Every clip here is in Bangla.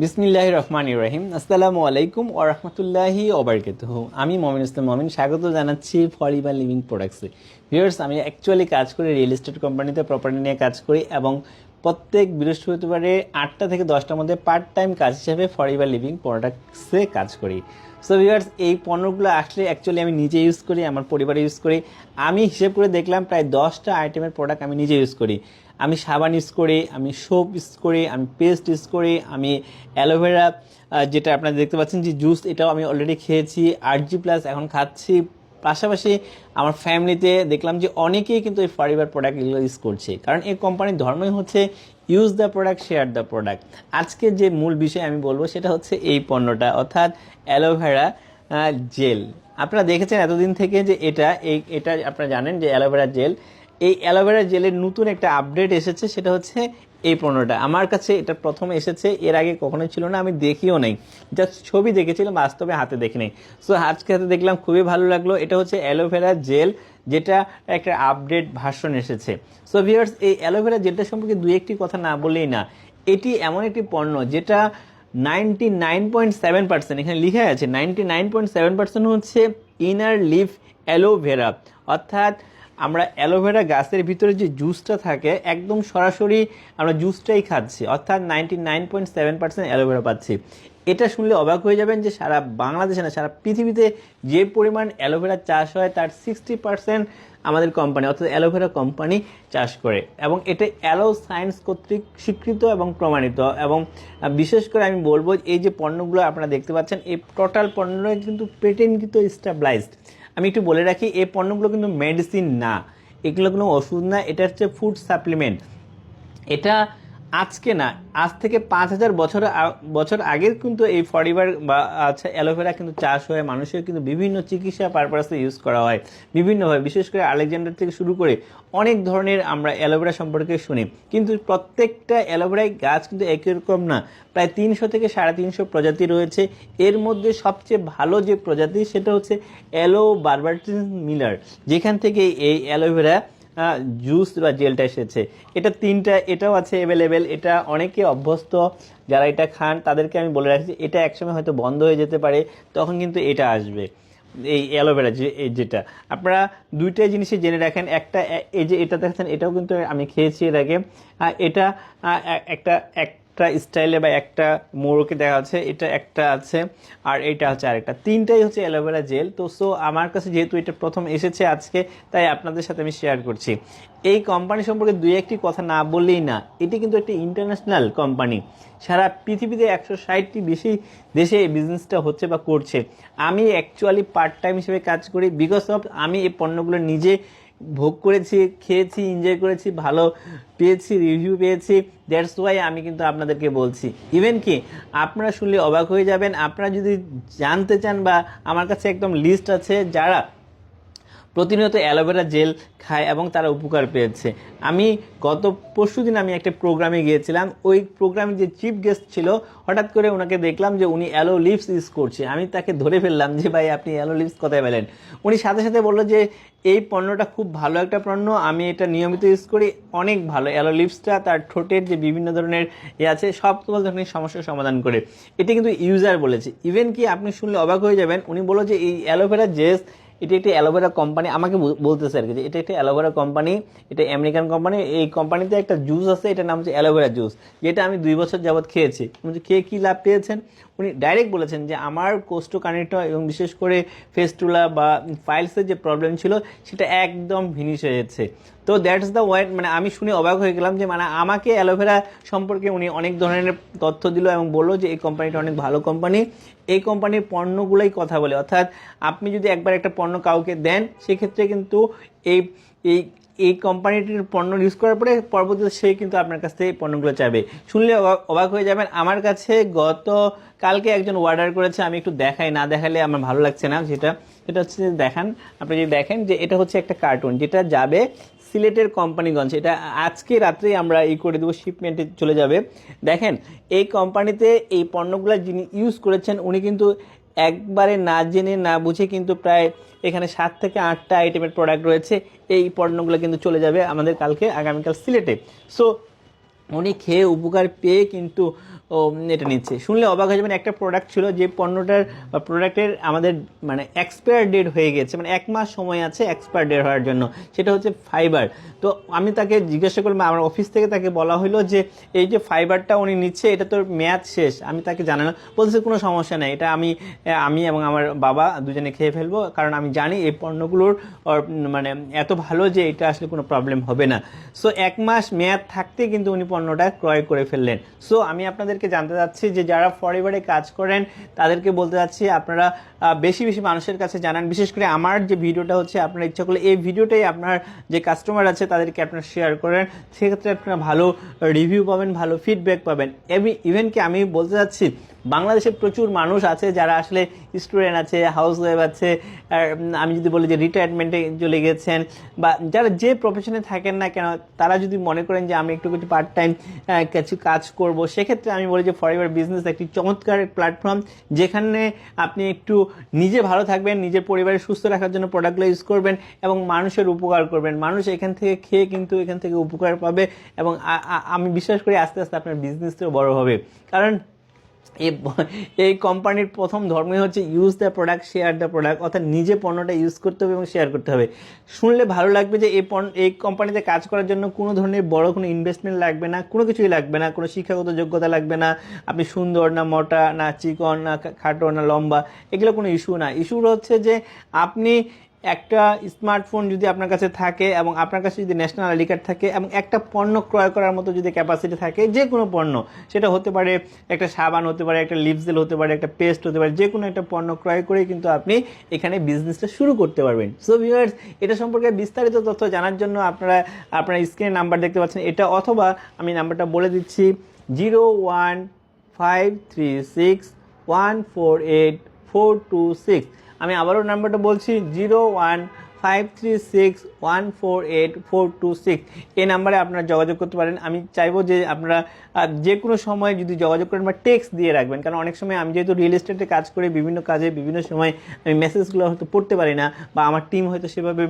বিসমিল্লাহির রহমানির রহিম। আসসালামু আলাইকুম ওয়া রাহমাতুল্লাহি ওয়া বারাকাতুহু। আমি মমিন ইসলাম মমিন, স্বাগত জানাচ্ছি ফরএভার লিভিং প্রোডাক্টসে। ভিউয়ার্স, আমি অ্যাকচুয়ালি কাজ করি রিয়েল এস্টেট কোম্পানিতে, প্রপার্টি নিয়ে কাজ করি এবং প্রত্যেক বৃহস্পতিবারে 8টা থেকে 10টার মধ্যে পার্ট টাইম কাজ হিসেবে ফরএভার লিভিং প্রোডাক্টসে কাজ করি। সো ভিউয়ার্স, এই পণ্যগুলো আসলে অ্যাকচুয়ালি আমি নিজে ইউজ করি, আমার পরিবারে ইউজ করি। আমি হিসেব করে দেখলাম প্রায় 10টা আইটেমের প্রোডাক্ট আমি নিজে ইউজ করি। আমি সাবান ইউজ করি, আমি সোপ ইউজ করি, আমি পেস্ট ইউজ করি, আমি অ্যালোভেরা যেটা আপনারা দেখতে পাচ্ছেন যে জুস, এটাও আমি অলরেডি খেয়েছি, RG+ এখন খাচ্ছি। পাশাপাশি আমার ফ্যামিলিতে দেখলাম যে অনেকেই কিন্তু এই ফরএভার প্রোডাক্ট এগুলো ইউজ করছে, কারণ এই কোম্পানির ধর্মই হচ্ছে use the product, share the product. আজকে যে মূল বিষয় আমি বলবো সেটা হচ্ছে এই পণ্যটা, অর্থাৎ অ্যালোভেরা জেল। আপনারা দেখেছেন এতদিন থেকে যে এটা আপনারা জানেন যে অ্যালোভেরা জেল, এই অ্যালোভেরা জেলের নতুন একটা আপডেট এসেছে, সেটা হচ্ছে এই পণ্যটা। আমার কাছে এটা প্রথম এসেছে, এর আগে কখনোই ছিল না, আমি দেখিও নেই, জাস্ট ছবি দেখেছিলাম, বাস্তবে হাতে দেখি নেই। সো আজকে হাতে দেখলাম, খুবই ভালো লাগলো। এটা হচ্ছে অ্যালোভেরা জেল, যেটা একটা আপডেট ভার্সন এসেছে। সো ভিউয়ার্স, এই অ্যালোভেরা জেলটা সম্পর্কে দুই একটি কথা না বললেই না। এটি এমন একটি পণ্য যেটা 99.7%, এখানে লিখা আছে 99.7% হচ্ছে ইনার লিফ অ্যালোভেরা, অর্থাৎ আমরা অ্যালোভেরা গাছের ভিতরে যে জুসটা থাকে একদম সরাসরি আমরা জুসটাই খাচ্ছি, অর্থাৎ 99.7% অ্যালোভেরা পাচ্ছি। এটা শুনলে অবাক হয়ে যাবেন যে সারা বাংলাদেশে না, সারা পৃথিবীতে যে পরিমাণ অ্যালোভেরা চাষ হয় তার 60% আমাদের কোম্পানি অর্থাৎ অ্যালোভেরা কোম্পানি চাষ করে, এবং এটা অ্যালো সায়েন্স কর্তৃক স্বীকৃত এবং প্রমাণিত। এবং বিশেষ করে আমি বলবো, এই যে পণ্যগুলো আপনারা দেখতে পাচ্ছেন, এই টোটাল পণ্যগুলো কিন্তু পেটেন্টকৃত, স্টাবলাইজড। আমি একটু বলে রাখি, এই পণ্যগুলো কিন্তু মেডিসিন না, এগুলো কোনো ওষুধ না, এটা হচ্ছে ফুড সাপ্লিমেন্ট। এটা আজকে না, আজ থেকে 5000 বছর আগে কিন্তু এই ফরএভার বা অ্যালোভেরা কিন্তু চাষ হয়, মানুষের কিন্তু বিভিন্ন চিকিৎসা পারপাসে ইউজ করা হয় বিভিন্নভাবে। বিশেষ করে আলেকজান্ডার থেকে শুরু করে অনেক ধরনের আমরা অ্যালোভেরা সম্পর্কে শুনি, কিন্তু প্রত্যেকটা অ্যালোভেরাই গাছ কিন্তু একই রকম না। প্রায় 300 থেকে 350 প্রজাতি রয়েছে। এর মধ্যে সবচেয়ে ভালো যে প্রজাতি সেটা হচ্ছে অ্যালো বারবারিস মিলার, যেখান থেকে এই অ্যালোভেরা জুস বা জেলটা এসেছে। এটাও আছে অ্যাভেলেবেল। এটা অনেকে অভ্যস্ত, যারা এটা খান তাদেরকে আমি বলে রাখছি, এটা একসময় হয়তো বন্ধ হয়ে যেতে পারে, তখন কিন্তু এটা আসবে, এই অ্যালোভেরা যেটা। আপনারা দুইটাই জিনিসই জেনে রাখেন। এই যে এটা দেখছেন, এটাও কিন্তু আমি খেয়েছি এর আগে। এটা একটা একটা স্টাইলে বা একটা মোড়কে দেখা যাচ্ছে, এটা একটা আছে, আর এটা হচ্ছে আরেকটা, তিনটাই হচ্ছে অ্যালোভেরা জেল। তো সো আমার কাছে যেহেতু এটা প্রথম এসেছে আজকে, তাই আপনাদের সাথে আমি শেয়ার করছি। এই কোম্পানি সম্পর্কে দুই একটি কথা না বললেই না, এটি কিন্তু একটা ইন্টারন্যাশনাল কোম্পানি, সারা পৃথিবীতে 160টি বেশি দেশে এই বিজনেসটা হচ্ছে বা করছে। আমি অ্যাকচুয়ালি পার্ট টাইম হিসেবে কাজ করি, বিকজ অফ আমি এই পণ্যগুলো নিজে ভোগ করেছি, খেয়েছি, এনজয় করেছি, ভালো পেয়েছি, রিভিউ পেয়েছি। দ্যাটস ওয়াই আমি কিন্তু আপনাদেরকে বলছি। ইভেন কি আপনারা শুনলে অবাক হয়ে যাবেন, আপনারা যদি জানতে চান, বা আমার কাছে একদম লিস্ট আছে যারা প্রতিনিয়ত অ্যালোভেরা জেল খায় এবং তারা উপকার পেয়েছে। আমি গত পরশুদিন আমি একটা প্রোগ্রামে গিয়েছিলাম, ওই প্রোগ্রামে যে চিফ গেস্ট ছিল, হঠাৎ করে ওনাকে দেখলাম যে উনি অ্যালো লিপস ইউজ করছে। আমি তাকে ধরে ফেললাম যে ভাই, আপনি অ্যালো লিপস কোথায় পেলেন? উনি সাথে সাথে বললো যে এই পণ্যটা খুব ভালো একটা পণ্য, আমি এটা নিয়মিত ইউজ করি, অনেক ভালো। অ্যালো লিপসটা তার ঠোঁটের যে বিভিন্ন ধরনের আছে, সব ধরনের সমস্যার সমাধান করে। এটা কিন্তু ইউজার বলেছে। ইভেন কি আপনি শুনলে অবাক হয়ে যাবেন, উনি বললো যে এই অ্যালোভেরা জেল, এটি একটি অ্যালোভেরা কোম্পানি, আমাকে বলতেছে আর কি যে এটা একটি অ্যালোভেরা কোম্পানি, এটা আমেরিকান কোম্পানি। এই কোম্পানিতে একটা জুস আছে, এটার নাম হচ্ছে অ্যালোভেরা জুস, যেটা আমি 2 বছর যাবৎ খেয়েছি। খেয়ে কী লাভ পেয়েছেন? উনি ডাইরেক্ট বলেছেন যে আমার কোষ্ঠকাঠিন্য এবং বিশেষ করে ফেস্টুলা বা ফাইলসের যে প্রবলেম ছিল, সেটা একদম ফিনিশ হয়েছে। তো দ্যাটস দ্য ওয়াই, মানে আমি শুনে অবাক হয়ে গেলাম যে মানে আমাকে অ্যালোভেরা সম্পর্কে উনি অনেক ধরনের তথ্য দিল এবং বললো যে এই কোম্পানিটা অনেক ভালো কোম্পানি, এই কোম্পানির পণ্যগুলোই কথা বলে। অর্থাৎ আপনি যদি একবার একটা পণ্য কাউকে দেন, সেক্ষেত্রে কিন্তু এই এই এই কোম্পানিটির পণ্য ইউজ করার পরে পরবর্তীতে সে কিন্তু আপনার কাছ থেকে পণ্যগুলো চাইবে। শুনলে অবাক হয়ে যাবেন। আমার কাছে কালকে একজন অর্ডার করেছে, আমি একটু দেখাই, না দেখালে আমার ভালো লাগছে না। সেটা হচ্ছে যে দেখান, আপনি যদি দেখেন যে এটা হচ্ছে একটা কার্টুন, যেটা যাবে সিলেটের কোম্পানিগঞ্জ। এটা আজকে রাত্রেই আমরা করে দেবো, শিপমেন্টে চলে যাবে। দেখেন, এই কোম্পানিতে এই পণ্যগুলো যিনি ইউজ করেছেন, উনি কিন্তু একবারে না জেনে না বুঝে কিন্তু প্রায় এখানে 7 থেকে 8টা আইটেমের প্রোডাক্ট রয়েছে। এই পণ্যগুলো কিন্তু চলে যাবে আমাদের আগামীকাল সিলেটে। সো উনি খেয়ে উপকার পেয়ে কিন্তু এটা নিচ্ছে। শুনলে অবাক হয়ে যাবেন, একটা প্রোডাক্ট ছিল যে পণ্যটার বা প্রোডাক্টের আমাদের মানে এক্সপায়ার ডেট হয়ে গেছে, মানে 1 মাস সময় আছে এক্সপায়ার ডেট হওয়ার জন্য, সেটা হচ্ছে ফাইবার। তো আমি তাকে জিজ্ঞাসা করলাম, আমার অফিস থেকে তাকে বলা হলো যে এই যে ফাইবারটা উনি নিচ্ছে এটা তোর মেয়াদ শেষ, আমি তাকে জানালাম, বলছে কোনো সমস্যা নেই, এটা আমি এবং আমার বাবা দুজনে খেয়ে ফেলবো, কারণ আমি জানি এই পণ্যগুলোর মানে এত ভালো যে এটা আসলে কোনো প্রবলেম হবে না। সো 1 মাস মেয়াদ থাকতে কিন্তু উনি পণ্যটা ক্রয় করে ফেললেন। সো আমি আপনাদেরকে জানতে চাচ্ছি যে যারা ফরএভারে কাজ করেন তাদেরকে বলতে চাচ্ছি আপনারা বেশি বেশি মানুষের কাছে জানান। বিশেষ করে আমার যে ভিডিওটা হচ্ছে, আপনারা ইচ্ছা করলে এই ভিডিওটাই আপনার যে কাস্টমার আছে তাদেরকে আপনারা শেয়ার করেন, সেক্ষেত্রে আপনারা ভালো রিভিউ পাবেন, ভালো ফিডব্যাক পাবেন। ইভেন কি আমি বলতে চাচ্ছি বাংলাদেশে প্রচুর মানুষ আছে যারা আসলে স্টুডেন্ট আছে, হাউস ওয়াইফ আছে, আমি যদি বলি যে রিটায়ারমেন্টে চলে গেছেন, বা যারা যে প্রফেশনে থাকেন না কেন, তারা যদি মনে করেন যে আমি একটু কিছু পার্ট টাইম কিছু কাজ করব, সেক্ষেত্রে আমি বলি যে ফরএভার বিজনেস একটি চমৎকার প্ল্যাটফর্ম, যেখানে আপনি একটু নিজে ভালো থাকবেন, নিজের পরিবারের সুস্থ রাখার জন্য প্রোডাক্টগুলো ইউজ করবেন এবং মানুষের উপকার করবেন। মানুষ এখান থেকে খেয়ে কিন্তু এখান থেকে উপকার পাবে এবং আমি বিশ্বাস করি আস্তে আস্তে আপনার বিজনেসটাও বড় হবে। কারণ এই কোম্পানির প্রথম ধর্মই হচ্ছে use the product, share the product, অর্থাৎ নিজে পণ্যটা ইউজ করতে হবে এবং শেয়ার করতে হবে। শুনলে ভালো লাগবে যে এই কোম্পানিতে কাজ করার জন্য কোনো ধরনের বড় কোনো ইনভেস্টমেন্ট লাগবে না, কোনো কিছুই লাগবে না, কোনো শিক্ষাগত যোগ্যতা লাগবে না, আপনি সুন্দর না মোটা না চিকন না খাটো না লম্বা, এগুলো কোনো ইস্যু না। ইস্যু হচ্ছে যে আপনি একটা স্মার্টফোন যদি আপনার কাছে থাকে এবং আপনার কাছে যদি ন্যাশনাল আইডি কার্ড থাকে এবং একটা পণ্য ক্রয় করার মতো যদি ক্যাপাসিটি থাকে, যে কোনো পণ্য, সেটা হতে পারে একটা সাবান, হতে পারে একটা লিপজেল, হতে পারে একটা পেস্ট, হতে পারে যে কোনো একটা পণ্য ক্রয় করে কিন্তু আপনি এখানে বিজনেসটা শুরু করতে পারবেন। সো ভিউয়ার্স, এটা সম্পর্কে বিস্তারিত তথ্য জানার জন্য আপনারা স্ক্রিনে নাম্বার দেখতে পাচ্ছেন এটা, অথবা আমি নাম্বারটা বলে দিচ্ছি 01536148426। আমি আবারও নাম্বারটা বলছি 01536148426। এই নাম্বারে আপনারা যোগাযোগ করতে পারেন। আমি চাইবো যে আপনারা যে কোনো সময় যদি যোগাযোগ করেন বা টেক্সট দিয়ে রাখবেন, কারণ অনেক সময় আমি যেহেতু রিয়েল এস্টেটে কাজ করি, বিভিন্ন কাজে বিভিন্ন সময় আমি মেসেজগুলো হয়তো পড়তে পারি না, বা আমার টিম হয়তো সেভাবে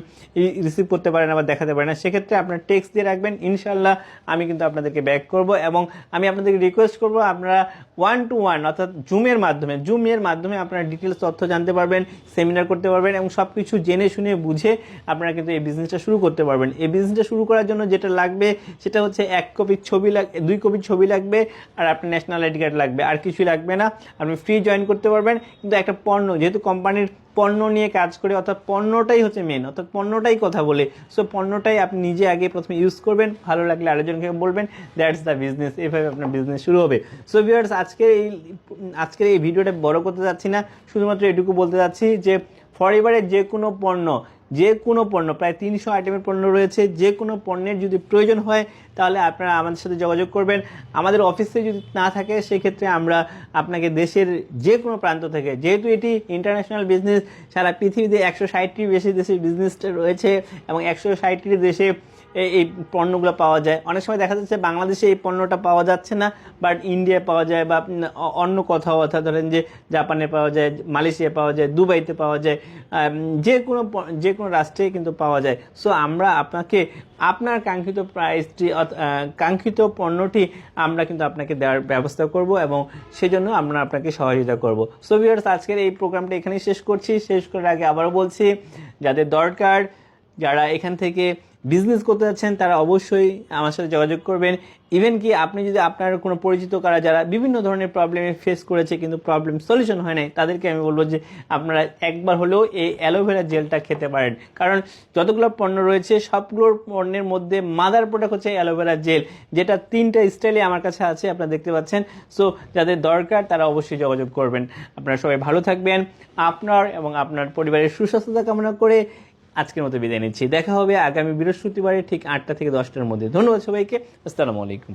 রিসিভ করতে পারে না বা দেখাতে পারে না, সেক্ষেত্রে আপনারা টেক্সট দিয়ে রাখবেন, ইনশাল্লাহ আমি কিন্তু আপনাদেরকে ব্যাক করব। এবং আমি আপনাদেরকে রিকোয়েস্ট করব আপনারা 1-to-1 অর্থাৎ জুমের মাধ্যমে আপনারা ডিটেলস তথ্য জানতে পারবেন, সেমিনার করতে পারবেন এবং সব কিছু জেনে শুনে বুঝে আপনারা কিন্তু এই বিজনেসটা শুরু করতে পারবেন। এই বিজনেসটা শুরু করার জন্য যেটা লাগবে সেটা হচ্ছে 1 কপি ছবি 2 কপি ছবি লাগবে, আর আপনার ন্যাশনাল আইডি কার্ড লাগবে, আর কিছুই লাগবে না। আপনি ফ্রি জয়েন করতে পারবেন। কিন্তু একটা পণ্য, যেহেতু কোম্পানির পণ্য নিয়ে কাজ করে, অর্থাৎ পণ্যটাই হচ্ছে মেন, অর্থাৎ পণ্যটাই কথা বলে, সো পণ্যটাই আপনি নিজে আগে প্রথমে ইউজ করবেন, ভালো লাগলে আরেকজনকে বলবেন, দ্যাটস দ্য বিজনেস। এভাবে আপনার বিজনেস শুরু হবে। সো ভিউয়ার্স, আজকের এই ভিডিওটা বড় করতে যাচ্ছি না, শুধুমাত্র এটুকু বলতে যাচ্ছি যে ফরএভারের যে কোনো পণ্য প্রায় 300 আইটেমের পণ্য রয়েছে, যে কোনো পণ্যের যদি প্রয়োজন হয় তাহলে আপনারা আমাদের সাথে যোগাযোগ করবেন। আমাদের অফিসে যদি না থাকে সেক্ষেত্রে আমরা আপনাকে দেশের যে কোনো প্রান্ত থেকে, যেহেতু এটি ইন্টারন্যাশনাল বিজনেস, সারা পৃথিবীতে 160টির বেশি দেশে বিজনেসটা রয়েছে এবং 160টি দেশে এই পণ্যগুলো পাওয়া যায়। অনেক সময় দেখা যাচ্ছে বাংলাদেশে এই পণ্যটা পাওয়া যাচ্ছে না, বাট ইন্ডিয়ায় পাওয়া যায়, বা অন্য কোথাও, অর্থাৎ ধরেন যে জাপানে পাওয়া যায়, মালয়েশিয়া পাওয়া যায়, দুবাইতে পাওয়া যায়, যে কোনো রাষ্ট্রে কিন্তু পাওয়া যায়। সো আমরা আপনাকে আপনার কাঙ্ক্ষিত পণ্যটি আমরা কিন্তু আপনাকে দেওয়ার ব্যবস্থা করব এবং সেজন্য আমরা আপনাকে সহযোগিতা করব। সো ভিউয়ার্স, আজকের এই প্রোগ্রামটা এখানেই শেষ করছি। শেষ করার আগে আবারও বলছি, যাদের দরকার, যারা এখান থেকে বিজনেস করতে যাচ্ছেন, তারা অবশ্যই আমার সাথে যোগাযোগ করবেন। ইভেন কি আপনি যদি আপনার কোনো পরিচিত কারা যারা বিভিন্ন ধরনের প্রবলেমে ফেস করেছে কিন্তু প্রবলেম সলিউশন হয় নাই, তাদেরকে আমি বলবো যে আপনারা একবার হলেও এই অ্যালোভেরা জেলটা খেতে পারেন। কারণ যতগুলো পণ্য রয়েছে সবগুলোর পণ্যের মধ্যে মাদার প্রোডাক্ট হচ্ছে অ্যালোভেরা জেল, যেটা 3টা স্টাইলে আমার কাছে আছে, আপনারা দেখতে পাচ্ছেন। সো যাদের দরকার তারা অবশ্যই যোগাযোগ করবেন। আপনারা সবাই ভালো থাকবেন। আপনার এবং আপনার পরিবারের সুস্বাস্থ্যতা কামনা করে আজকের মতো বিদায় নিচ্ছি। দেখা হবে আগামী বৃহস্পতিবারে ঠিক 8টা থেকে 10টার মধ্যে। ধন্যবাদ সবাইকে। আসসালামু আলাইকুম।